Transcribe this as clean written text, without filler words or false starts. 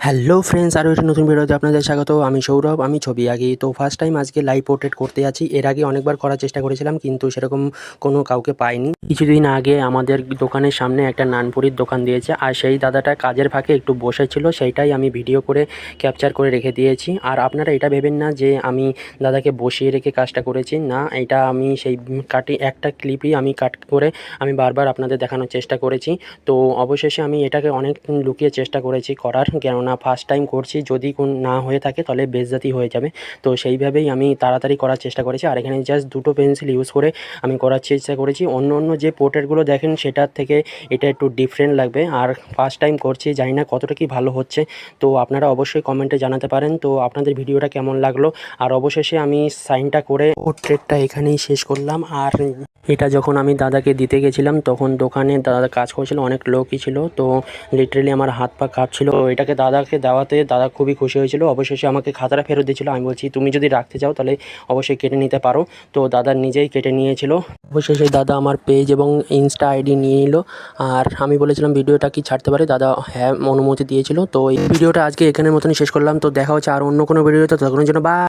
Hello friends, আরও একটি নতুন ভিডিওতে আপনাদের স্বাগত। আমি সৌরভ, আমি ছবি আঁকি। তো ফার্স্ট টাইম আজকে লাইভ পোর্ট্রেট করতে যাচ্ছি। এর আগে অনেকবার করার চেষ্টা করেছিলাম, কিন্তু সেরকম কোনো কাউকে পাইনি। কিছুদিন আগে আমাদের দোকানের সামনে একটা নানপুরির দোকান দিয়েছে, আর সেই দাদাটা কাজের ফাঁকে একটু বসেছিল, সেইটাই আমি ভিডিও করে ক্যাপচার করে রেখে দিয়েছি। আর আপনারা এটা ভেবেন না যে আমি দাদাকে বসিয়ে রেখে কাজটা করেছি, না, এটা আমি সেই একটা ক্লিপই আমি কাট করে আমি বারবার আপনাদের দেখানোর চেষ্টা করেছি। তো অবশেষে আমি এটাকে অনেক লুকিয়ে চেষ্টা করেছি করার, কেননা ফার্স্ট টাইম করছি, যদি না হয়ে থাকে তাহলে বেইজ্জতি হয়ে যাবে। তো সেইভাবেই আমি তাড়াতাড়ি করার চেষ্টা করেছি। আর এখানে জাস্ট দুটো পেন্সিল ইউজ করে আমি করার চেষ্টা করেছি। অন্য যে পোর্ট্রেটগুলো দেখেন সেটার থেকে এটা একটু ডিফারেন্ট লাগবে। আর ফার্স্ট টাইম করছি, জানি না কতটা কি ভালো হচ্ছে। তো আপনারা অবশ্যই কমেন্টে জানাতে পারেন তো আপনাদের ভিডিওটা কেমন লাগলো। আর অবশেষে আমি সাইনটা করে পোর্ট্রেটটা এখানেই শেষ করলাম। আর এটা যখন আমি দাদাকে দিতে গেছিলাম, তখন দোকানে দাদা কাজ করছিল, অনেক লোকই ছিল। তো লিটারেলি আমার হাত পা কাঁপছিল। তো এটাকে দাদাকে দেওয়াতে দাদা খুবই খুশি হয়েছিল। অবশেষে আমাকে খাতাটা ফেরত দিয়েছিল। আমি বলছি, তুমি যদি রাখতে চাও তাহলে অবশ্যই কেটে নিতে পারো। তো দাদা নিজেই কেটে নিয়েছিল। অবশেষে দাদা আমার পেজ এবং ইনস্টা আইডি নিয়ে নিল। আর আমি বলেছিলাম ভিডিওটা কি ছাড়তে পারে, দাদা হ্যাঁ অনুমতি দিয়েছিল। তো এই ভিডিওটা আজকে এখানের মতনই শেষ করলাম। তো দেখা হচ্ছে আর অন্য কোনো ভিডিওতে, ততক্ষণের জন্য বাই।